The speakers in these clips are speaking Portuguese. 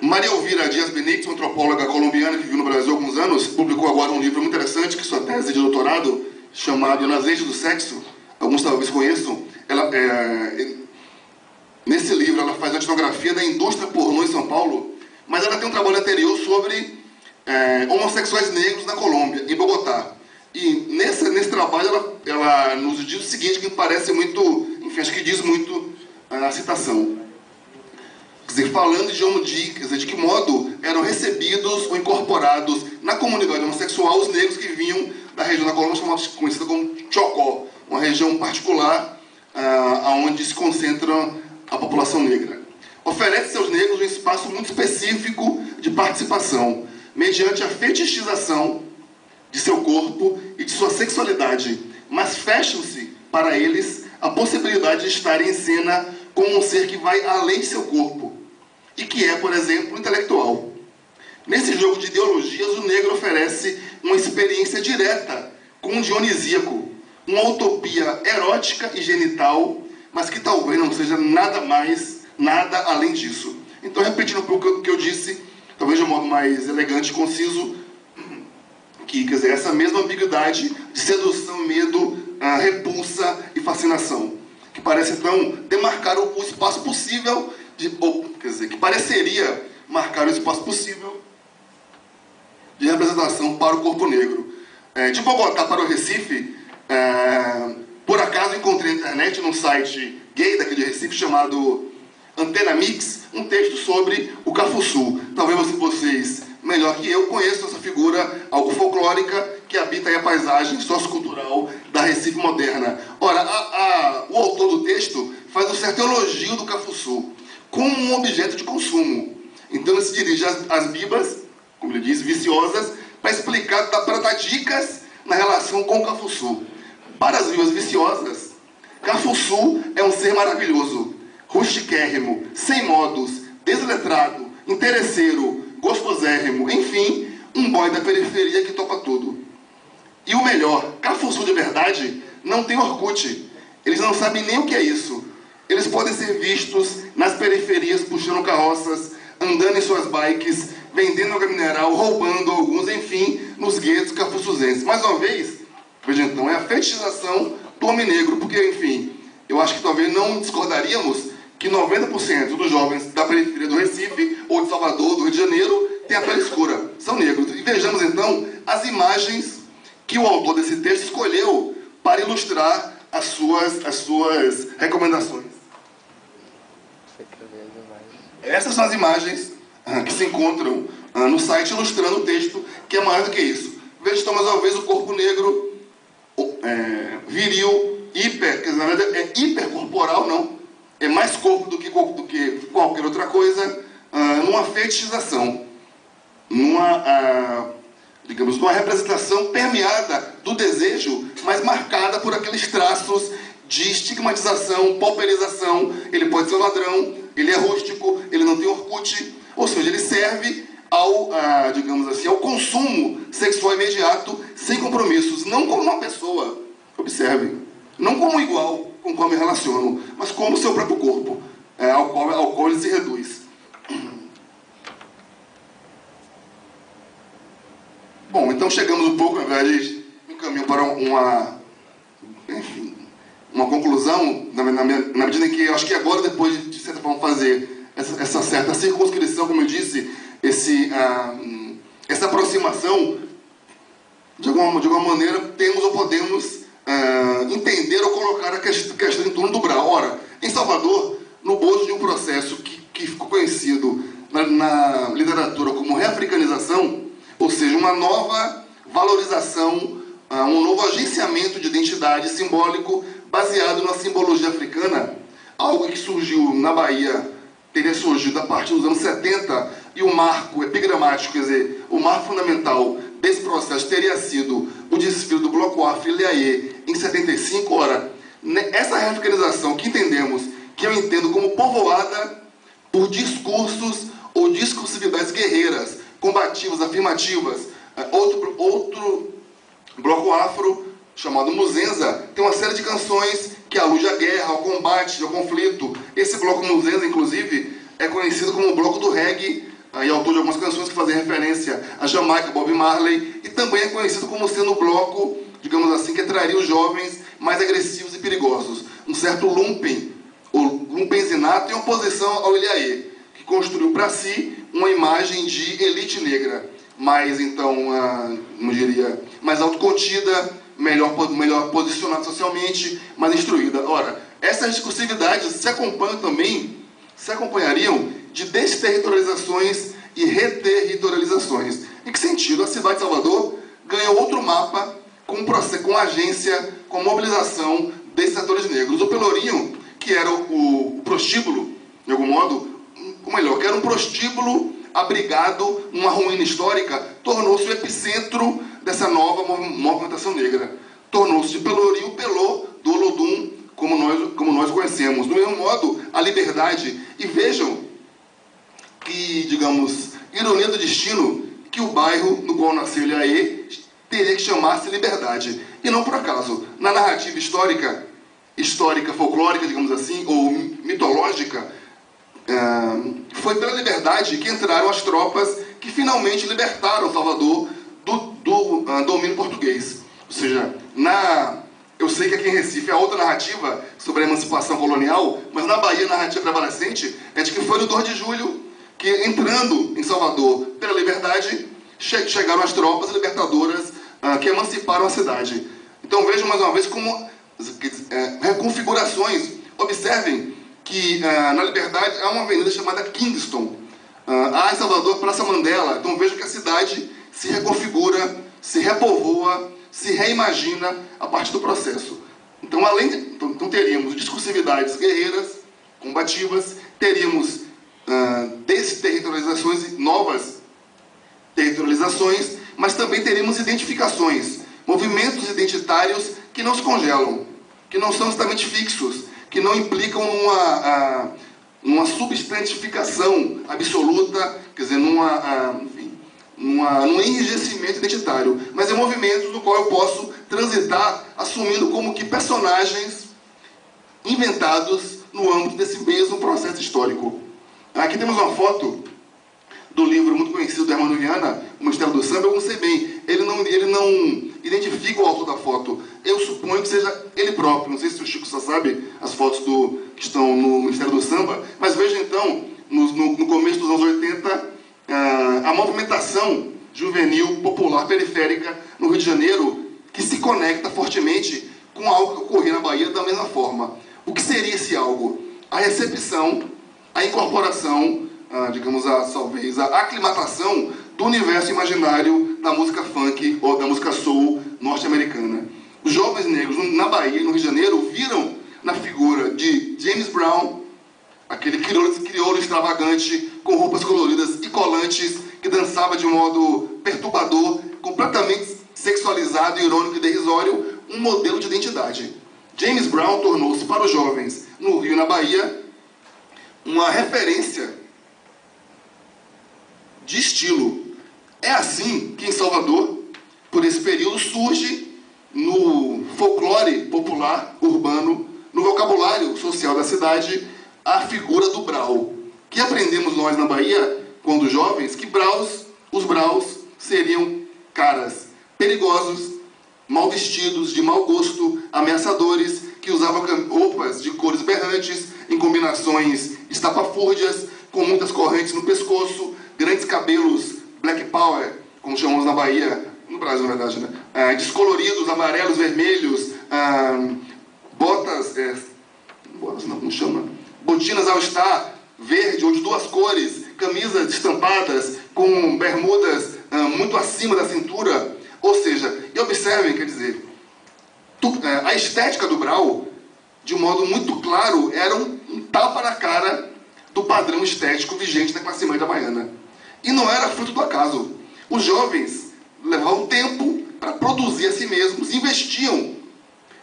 Maria Elvira Dias Benítez, uma antropóloga colombiana que vive no Brasil há alguns anos, publicou agora um livro muito interessante, que é sua tese de doutorado, chamado Nas Leis do Sexo. Alguns talvez conheçam. Nesse livro ela faz a etnografia da indústria pornô em São Paulo, mas ela tem um trabalho anterior sobre homossexuais negros na Colômbia, em Bogotá. E nesse trabalho ela nos diz o seguinte, que me parece muito, enfim, acho que diz muito a citação. Quer dizer, falando de que modo eram recebidos ou incorporados na comunidade homossexual os negros que vinham da região da Colômbia, conhecida como Chocó, uma região particular onde se concentra a população negra. Oferece aos negros um espaço muito específico de participação, mediante a fetichização de seu corpo e de sua sexualidade, mas fecham-se para eles a possibilidade de estarem em cena como um ser que vai além de seu corpo, e que é, por exemplo, intelectual. Nesse jogo de ideologias, o negro oferece uma experiência direta com um dionisíaco, uma utopia erótica e genital, mas que talvez não seja nada mais, nada além disso. Então, repetindo um pouco o que eu disse, talvez de um modo mais elegante e conciso, que, quer dizer, essa mesma ambiguidade de sedução, medo, repulsa e fascinação, que parece, então, demarcar o espaço possível, quer dizer, que pareceria marcar o espaço possível de representação para o corpo negro. De Bogotá para o Recife, por acaso encontrei na internet, num site gay daqui de Recife, chamado Antena Mix, um texto sobre o Cafuçu. Talvez vocês, melhor que eu, conheçam essa figura algo folclórica que habita aí a paisagem sociocultural da Recife moderna. Ora, o autor do texto faz um certo elogio do Cafuçu como um objeto de consumo. Então ele se dirige às bibas, como ele diz, viciosas, para dar dicas na relação com o Cafuçu. Para as bibas viciosas, Cafuçu é um ser maravilhoso, rustiquérrimo, sem modos, desletrado, interesseiro, gostosérrimo, enfim, um boy da periferia que topa tudo. E o melhor, Cafuçu de verdade não tem Orkut. Eles não sabem nem o que é isso. Eles podem ser vistos nas periferias puxando carroças, andando em suas bikes, vendendo água mineral, roubando alguns, enfim, nos guetos cafuçuzenses. Mais uma vez, veja então, é a fetichização do homem negro, porque, enfim, eu acho que talvez não discordaríamos que 90% dos jovens da periferia do Recife, ou de Salvador, do Rio de Janeiro, têm a pele escura, são negros. E vejamos então as imagens que o autor desse texto escolheu para ilustrar as suas recomendações. Essas são as imagens que se encontram no site ilustrando o texto, que é maior do que isso. Veja então mais uma vez o corpo negro viril, quer dizer, na verdade é hipercorporal, não. É mais corpo do que qualquer outra coisa, numa fetichização, digamos, numa representação permeada do desejo, mas marcada por aqueles traços de estigmatização, pauperização. Ele pode ser um ladrão, ele é rústico, ele não tem Orkut, ou seja, ele serve digamos assim, ao consumo sexual imediato, sem compromissos, não como uma pessoa, observe, não como igual com o qual me relaciono, mas como o seu próprio corpo, ao qual ele se reduz. Bom, então chegamos um pouco, na verdade, um caminho para uma conclusão, na medida em que eu acho que agora, depois de certa forma fazer essa certa circunscrição, como eu disse, essa aproximação, de alguma maneira, temos ou podemos entender ou colocar a questão em torno do Brau. Ora, em Salvador, no bojo de um processo que ficou conhecido na literatura como reafricanização, ou seja, uma nova valorização, um novo agenciamento de identidade simbólico baseado na simbologia africana, algo que surgiu na Bahia, teria surgido a partir dos anos 70, e o marco epigramático, quer dizer, o marco fundamental desse processo teria sido o desfile do Bloco Afro Ilhaê em 75. Ora, essa reafricanização que entendemos, que eu entendo como povoada por discursos ou discursividades guerreiras, combativas, afirmativas. Outro bloco afro, chamado Muzenza, tem uma série de canções que alude à guerra, ao combate, ao conflito. Esse bloco Muzenza, inclusive, é conhecido como o bloco do reggae e autor de algumas canções que fazem referência a Jamaica, Bob Marley, e também é conhecido como sendo o bloco, digamos assim, que atraria os jovens mais agressivos e perigosos. Um certo lumpen, ou lumpenzinato, em oposição ao Ilhaê, que construiu para si uma imagem de elite negra, mais, então, como diria, mais autocontida, melhor posicionada socialmente, mais instruída. Ora, essas discursividades se acompanhariam de desterritorializações e reterritorializações. Em que sentido? A cidade de Salvador ganhou outro mapa com agência, com mobilização desses atores negros. O Pelourinho, que era o prostíbulo, de algum modo, ou melhor, que era um prostíbulo abrigado numa ruína histórica, tornou-se o epicentro dessa nova movimentação negra. Tornou-se de Pelourinho o Pelô do Olodum, como nós conhecemos. Do mesmo modo, a liberdade. E vejam que, digamos, ironia do destino, que o bairro no qual nasceu Ilhaê teria que chamar-se Liberdade. E não por acaso. Na narrativa histórica, folclórica, digamos assim, ou mitológica, foi pela liberdade que entraram as tropas que finalmente libertaram Salvador do domínio português. Ou seja, eu sei que aqui em Recife há outra narrativa sobre a emancipação colonial, mas na Bahia a narrativa prevalecente é de que foi no 2 de julho que, entrando em Salvador pela liberdade, chegaram as tropas libertadoras que emanciparam a cidade. Então vejam mais uma vez como reconfigurações. Observem que na Liberdade há uma avenida chamada Kingston. Há em Salvador Praça Mandela. Então vejam que a cidade se reconfigura, se repovoa, se reimagina a partir do processo. Então, então teríamos discursividades guerreiras, combativas, teríamos desterritorializações, novas territorializações, mas também teríamos identificações, movimentos identitários que não se congelam, que não são exatamente fixos, que não implicam numa substantificação absoluta, quer dizer, num enrijecimento identitário, mas é movimentos no qual eu posso transitar assumindo como que personagens inventados no âmbito desse mesmo processo histórico. Aqui temos uma foto do livro muito conhecido do Hermano Viana, O Mistério do Samba. Eu não sei bem, ele não identifica o autor da foto. Eu suponho que seja ele próprio. Não sei se o Chico só sabe as fotos que estão no Mistério do Samba, mas veja então, no começo dos anos 80, a movimentação juvenil, popular, periférica no Rio de Janeiro, que se conecta fortemente com algo que ocorria na Bahia da mesma forma. O que seria esse algo? A recepção, a incorporação, digamos, talvez a aclimatação do universo imaginário da música funk ou da música soul norte-americana. Os jovens negros na Bahia e no Rio de Janeiro viram na figura de James Brown, aquele crioulo extravagante, com roupas coloridas e colantes, que dançava de modo perturbador, completamente sexualizado, irônico e derrisório, um modelo de identidade. James Brown tornou-se para os jovens no Rio e na Bahia uma referência de estilo. É assim que em Salvador, por esse período, surge no folclore popular, urbano, no vocabulário social da cidade, a figura do brau. Que aprendemos nós na Bahia, quando jovens, que os braus seriam caras perigosos, mal vestidos, de mau gosto, ameaçadores, que usavam roupas de cores berrantes, em combinações estapafúrdias, com muitas correntes no pescoço, grandes cabelos black power, como chamamos na Bahia, no Brasil, na verdade, né? Descoloridos, amarelos, vermelhos, botas não, como chama? Botinas all-star, verde ou de duas cores, camisas estampadas com bermudas muito acima da cintura. Ou seja, e observem, quer dizer, a estética do brau, de um modo muito claro, era um tapa na cara do padrão estético vigente na classe média baiana. E não era fruto do acaso. Os jovens levavam tempo para produzir a si mesmos, investiam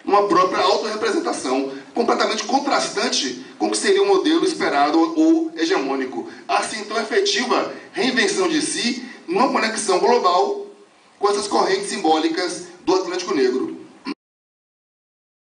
numa própria autorrepresentação, completamente contrastante com o que seria o modelo esperado ou hegemônico. Assim, então, efetiva reinvenção de si numa conexão global com essas correntes simbólicas do Atlântico Negro.